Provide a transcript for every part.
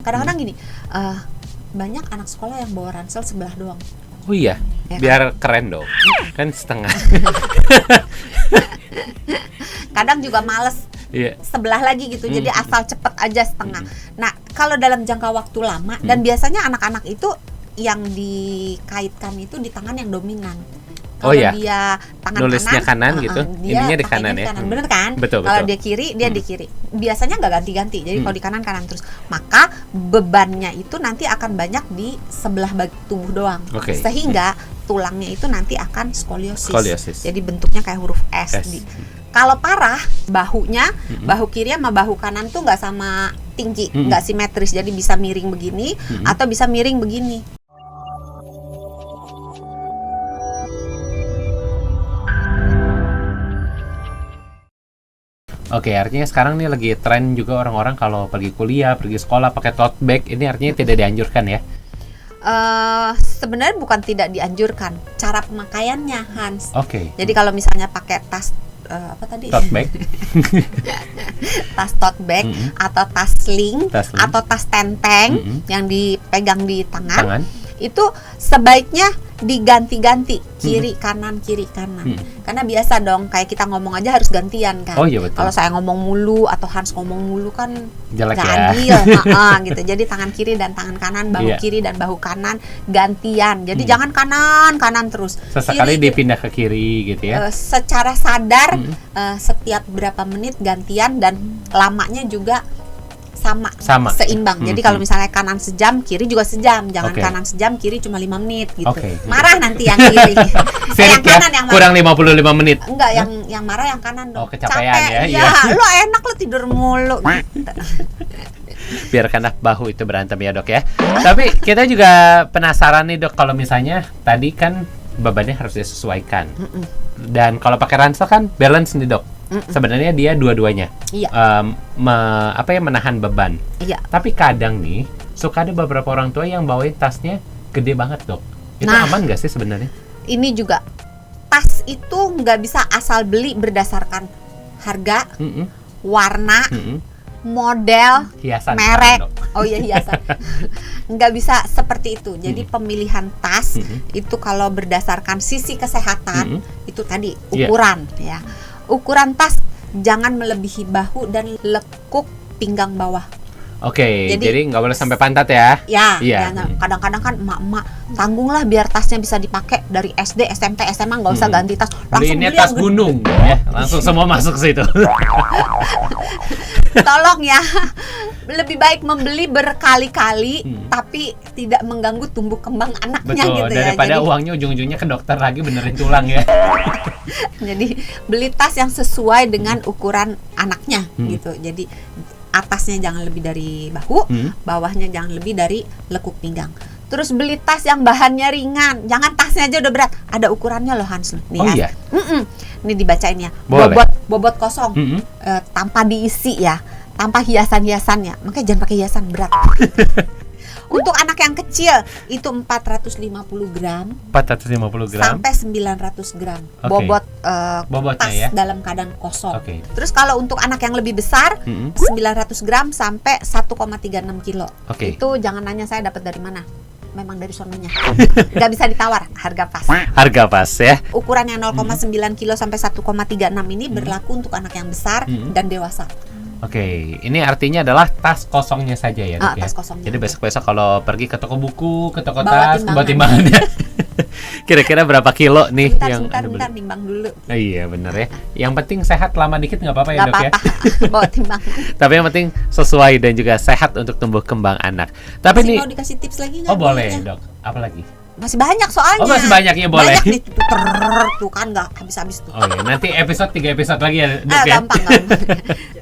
Kadang-kadang gini, banyak anak sekolah yang bawa ransel sebelah doang. Oh iya, Ya, biar keren dong. Kan setengah. Kadang juga males Iya. sebelah lagi gitu, jadi asal cepet aja setengah. Nah, kalau dalam jangka waktu lama, dan biasanya anak-anak itu yang dikaitkan itu di tangan yang dominan. Kalau dia tangan nulisnya kanan gitu, dia ininya di pakainya kanan ya. Bener kan? Betul, Kalau betul. dia kiri, dia di kiri. Biasanya nggak ganti-ganti. Jadi kalau di kanan terus, maka bebannya itu nanti akan banyak di sebelah tubuh doang. Oke. Sehingga tulangnya itu nanti akan skoliosis. Skoliosis. Jadi bentuknya kayak huruf S. S. Kalau parah, bahunya, bahu kiri sama bahu kanan tuh nggak sama tinggi, nggak simetris. Jadi bisa miring begini atau bisa miring begini. Oke, artinya sekarang nih lagi tren juga orang-orang kalau pergi kuliah, pergi sekolah pakai tote bag. Ini artinya tidak dianjurkan ya? Sebenarnya bukan tidak dianjurkan, cara pemakaiannya, Hans. Oke. Jadi kalau misalnya pakai tas apa tadi? Tote bag. Tas tote bag atau tas sling, Tas sling. atau tas tenteng yang dipegang di tangan. Tangan. Itu sebaiknya diganti-ganti kiri kanan karena biasa dong kayak kita ngomong aja harus gantian kan. Oh iya betul. Kalau saya ngomong mulu atau Hans ngomong mulu kan Jelek nggak ya. adil. Gitu. Jadi tangan kiri dan tangan kanan, bahu Iya. kiri dan bahu kanan gantian. Jadi jangan kanan terus. Sesekali Kiri, dipindah ke kiri gitu ya. secara sadar setiap berapa menit gantian, dan lamanya juga sama. Seimbang. Jadi kalau misalnya kanan sejam, kiri juga sejam. Jangan Oke. kanan sejam, kiri cuma 5 menit gitu. Oke. Marah nanti yang kiri. Sirik yang ya, kanan yang marah. kurang 55 menit. Enggak, yang marah yang kanan dong. Oh, kecapean Capek, ya, iya. iya. Lo enak lo tidur mulu gitu. Biarkan bahu itu berantem ya dok ya. Tapi kita juga penasaran nih dok, kalau misalnya tadi kan bebannya harus disesuaikan. Dan kalau pakai ransel kan balance nih dok. Sebenarnya dia dua-duanya Iya. Menahan beban. Iya. Tapi kadang nih suka ada beberapa orang tua yang bawain tasnya gede banget dok. Itu Nah. aman nggak sih sebenarnya? Ini juga, tas itu nggak bisa asal beli berdasarkan harga, warna, model, Hiasan merek. dok. Oh iya, hiasan. Nggak bisa seperti itu. Jadi pemilihan tas itu kalau berdasarkan sisi kesehatan itu tadi ukuran ya. Ukuran tas jangan melebihi bahu dan lekuk pinggang bawah. Oke, jadi nggak boleh sampai pantat ya? Ya, Iya. kadang-kadang kan emak-emak tanggung lah biar tasnya bisa dipakai dari SD, SMP, SMA, nggak usah ganti tas. Langsung Beliinnya beli tas yang gunung ya, langsung semua masuk situ. Tolong ya, lebih baik membeli berkali-kali tapi tidak mengganggu tumbuh kembang anaknya. Betul, gitu ya. daripada uangnya ujung-ujungnya ke dokter lagi benerin tulang ya. Jadi beli tas yang sesuai dengan ukuran anaknya gitu. Jadi atasnya jangan lebih dari bahu, bawahnya jangan lebih dari lekuk pinggang. Terus beli tas yang bahannya ringan, jangan tasnya aja udah berat. Ada ukurannya loh Hans. Nih, Oh Hans. iya? Ini dibacain ya. Boleh. Bobot kosong, tanpa diisi ya, tanpa hiasan-hiasannya. Makanya jangan pakai hiasan berat. Untuk anak yang kecil itu 450 gram 450 gram. sampai 900 gram Oke. bobot Bobotnya tas ya? dalam keadaan kosong. Oke. Terus kalau untuk anak yang lebih besar 900 gram sampai 1,36 kilo. Oke. Itu jangan nanya saya dapat dari mana. Memang dari sononya. Nggak bisa ditawar, harga pas. Harga pas ya. Ukurannya 0,9 kilo sampai 1,36 ini berlaku untuk anak yang besar dan dewasa. Oke, ini artinya adalah tas kosongnya saja ya, Dok, ya? Tas kosongnya. Jadi besok-besok kalau pergi ke toko buku, ke toko Bawa tas, timbangan. bawa timbangannya. Kira-kira berapa kilo nih yang Anda beli? Bentar, nimbang dulu. Iya bener ya. Yang penting sehat, lama dikit nggak apa-apa ya Nggak dok ya. apa-apa, bawa timbangan. Tapi yang penting sesuai dan juga sehat untuk tumbuh kembang anak. Tapi Masih nih, mau dikasih tips lagi nggak? oh boleh belinya? dok. Apa lagi? Masih banyak soalnya. Oh, masih banyak, ya, boleh. Banyak nih, tuh kan nggak habis-habis tuh. Oh ya, nanti 3 episode lagi ya dok ya. Gampang.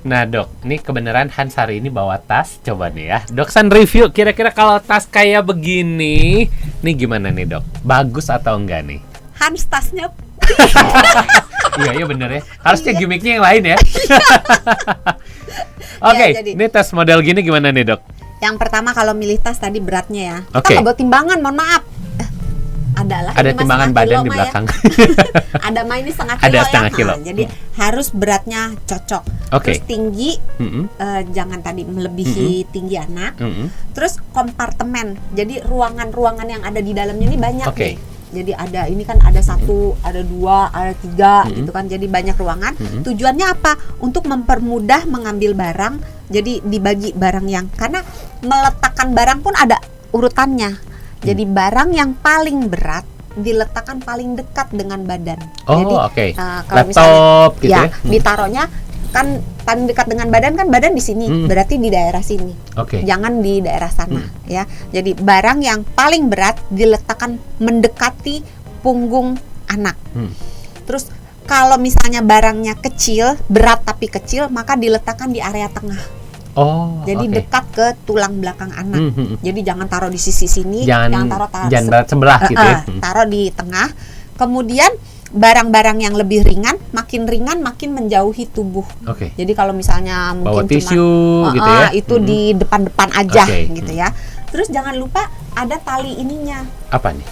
Nah dok, ini kebenaran Hans hari ini bawa tas. Coba nih ya, Dok San review. Kira-kira kalau tas kayak begini, nih gimana nih dok? Bagus atau enggak nih? Hans tasnya Iya bener ya. Harusnya gimmicknya yang lain ya. Oke, Ya, jadi- ini tas model gini gimana nih dok? yang pertama kalau milih tas tadi beratnya ya. Oke. Kita nggak bawa timbangan, mohon maaf. Ada lah. Ada ini mah timbangan setengah badan kilo di mah ya. belakang. Ada mah ini setengah Ada kilo setengah ya. kilo. Nah, jadi harus beratnya cocok. Oke. Terus tinggi, Mm-mm. jangan tadi melebihi tinggi anak. Mm-mm. Terus kompartemen. Jadi ruangan-ruangan yang ada di dalamnya ini banyak Oke. nih. Jadi ada ini kan ada 1, ada 2, ada 3 gitu kan. Jadi banyak ruangan. Tujuannya apa? Untuk mempermudah mengambil barang. Jadi dibagi barang yang, karena meletakkan barang pun ada urutannya. Jadi barang yang paling berat diletakkan paling dekat dengan badan. Oh, Jadi oke. kalau Laptop gitu ya. ditaruhnya kan paling dekat dengan badan kan badan di sini, berarti di daerah sini. Oke. Jangan di daerah sana ya. Jadi barang yang paling berat diletakkan mendekati punggung anak. Terus kalau misalnya barangnya kecil, berat tapi kecil, maka diletakkan di area tengah. Oh, Jadi oke. dekat ke tulang belakang anak. Jadi jangan taruh di sisi sini, Jangan taruh jangan berat sebelah gitu ya. taruh di tengah. Kemudian barang-barang yang lebih ringan makin menjauhi tubuh. Oke. Jadi kalau misalnya Bawa mungkin tisu gitu ya. itu di depan-depan aja Oke. gitu ya. Terus jangan lupa ada tali ininya. Apa nih?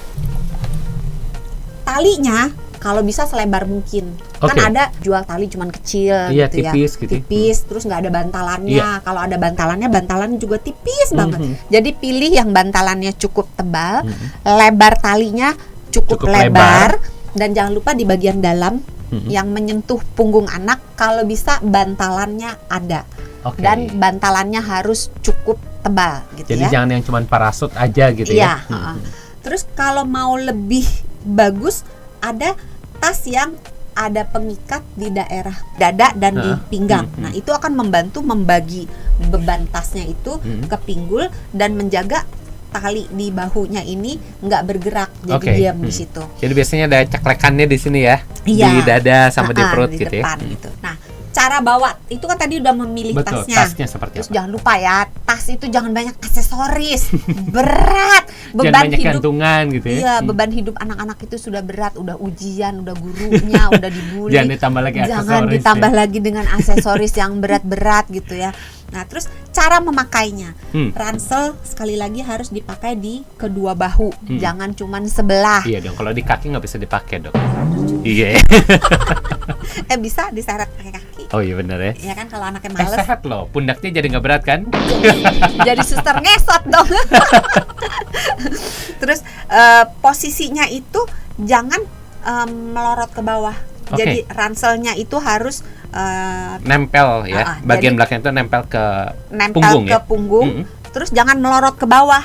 Talinya kalau bisa selebar mungkin. Kan Oke. ada jual tali cuman kecil Iya, gitu tipis ya. gitu. Tipis, terus nggak ada bantalannya. Iya. Kalau ada bantalannya juga tipis banget. Jadi pilih yang bantalannya cukup tebal, lebar talinya cukup lebar, dan jangan lupa di bagian dalam yang menyentuh punggung anak kalau bisa bantalannya ada. Oke. Dan bantalannya harus cukup tebal gitu Jadi ya. jangan yang cuman parasut aja gitu Iya, ya. Terus kalau mau lebih bagus ada tas yang ada pengikat di daerah dada dan di pinggang. Nah, itu akan membantu membagi beban tasnya itu ke pinggul dan menjaga tali di bahunya ini nggak bergerak, jadi Oke. diam di situ. Jadi biasanya ada ceklekannya di sini ya. Iya. Di dada sama di perut di gitu depan ya. gitu. Nah, cara bawa itu kan tadi udah memilih Betul, tasnya. tasnya seperti Terus apa? jangan lupa ya, tas itu jangan banyak aksesoris. Berat. Jangan Beban banyak hidup. gantungan gitu ya. Iya, beban hidup anak-anak itu sudah berat, udah ujian, udah gurunya, udah dibully. Jangan ditambah lagi Jangan aksesoris ditambah ya. lagi dengan aksesoris yang berat-berat gitu ya. Nah, terus cara memakainya. Ransel sekali lagi harus dipakai di kedua bahu, jangan cuman sebelah. Iya dong, kalau di kaki nggak bisa dipakai dong. Iya. Bisa diseret pakai kaki. Oh iya benar ya. Ya kan kalau anaknya males. Sehat loh, pundaknya jadi nggak berat kan? Jadi suster ngesot dong. Terus posisinya itu jangan melorot ke bawah. Oke. Jadi ranselnya itu harus Nempel ya, bagian jadi belakang itu nempel ke nempel punggung ke ya. punggung. Terus jangan melorot ke bawah.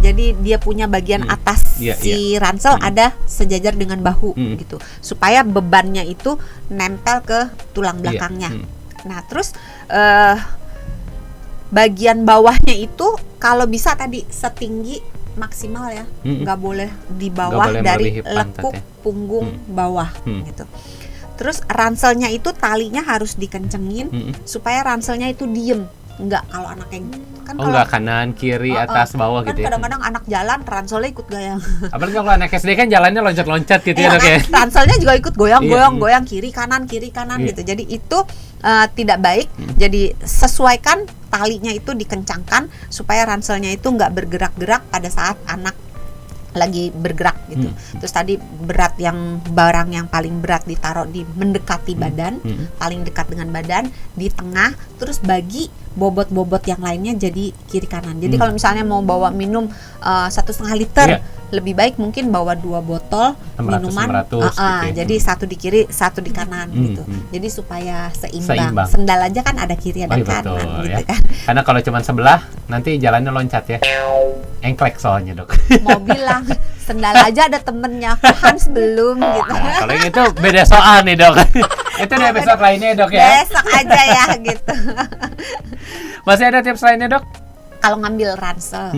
Jadi dia punya bagian atas Iya, si ransel ada sejajar dengan bahu gitu. Supaya bebannya itu nempel ke tulang Iya. belakangnya. Nah, terus bagian bawahnya itu kalau bisa tadi setinggi maksimal ya, nggak boleh di bawah boleh dari melebihi pantat lekuk ya. punggung bawah gitu. Terus ranselnya itu talinya harus dikencengin supaya ranselnya itu diem. Enggak kalau anaknya kan Oh kalau nggak kanan, kiri, atas, bawah kan gitu ya. kadang-kadang anak jalan ranselnya ikut goyang. Apalagi kalau anak SD kan jalannya loncat-loncat gitu ya Iya dok ya. kan, ranselnya juga ikut goyang-goyang, Iya. goyang kiri kanan Iya. gitu. Jadi itu tidak baik. Jadi sesuaikan talinya itu dikencangkan supaya ranselnya itu nggak bergerak-gerak pada saat anak lagi bergerak gitu. Terus tadi barang yang paling berat ditaruh di mendekati badan, paling dekat dengan badan, di tengah, terus bagi bobot-bobot yang lainnya jadi kiri kanan. Jadi kalau misalnya mau bawa minum 1,5 liter, Iya. lebih baik mungkin bawa 2 botol 600, minuman. 600 gitu ya. Jadi satu di kiri, satu di kanan gitu. Jadi supaya seimbang. Seimbang. Sendal aja kan ada kiri ada Oh, iya, kanan betul, gitu ya. kan. Karena kalau cuma sebelah nanti jalannya loncat ya. Engklek soalnya dok. Mau bilang sendal aja ada temennya, Hans belum gitu. Nah, kalau yang itu beda soal nih dok. Itu di episode lainnya dok ya. Besok aja ya gitu. Masih ada tips lainnya dok? Kalau ngambil ransel,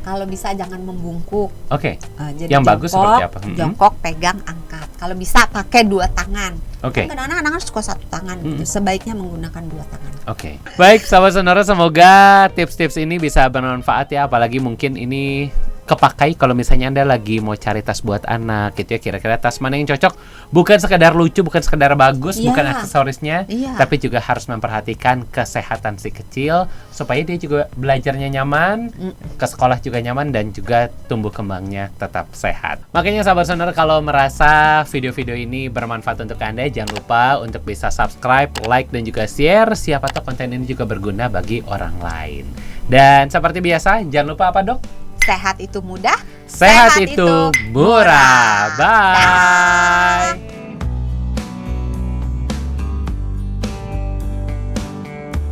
kalau bisa jangan membungkuk. Oke. Jadi Yang bagus jongkok, seperti apa? Jongkok, pegang, angkat. Kalau bisa pakai 2 tangan. Oke. Kan kadang-kadang anak suka 1 tangan gitu. Sebaiknya menggunakan 2 tangan. Oke. Baik sahabat sonora, semoga tips-tips ini bisa bermanfaat ya. Apalagi mungkin ini kepakai kalau misalnya Anda lagi mau cari tas buat anak gitu ya, kira-kira tas mana yang cocok, bukan sekedar lucu, bukan sekedar bagus, Iya. bukan aksesorisnya, Iya. tapi juga harus memperhatikan kesehatan si kecil supaya dia juga belajarnya nyaman, ke sekolah juga nyaman, dan juga tumbuh kembangnya tetap sehat. Makanya sahabat Sonora, kalau merasa video-video ini bermanfaat untuk Anda, jangan lupa untuk bisa subscribe, like, dan juga share. Siapa tahu konten ini juga berguna bagi orang lain. Dan seperti biasa, jangan lupa apa, Dok? Sehat itu mudah, Sehat itu murah. Bye.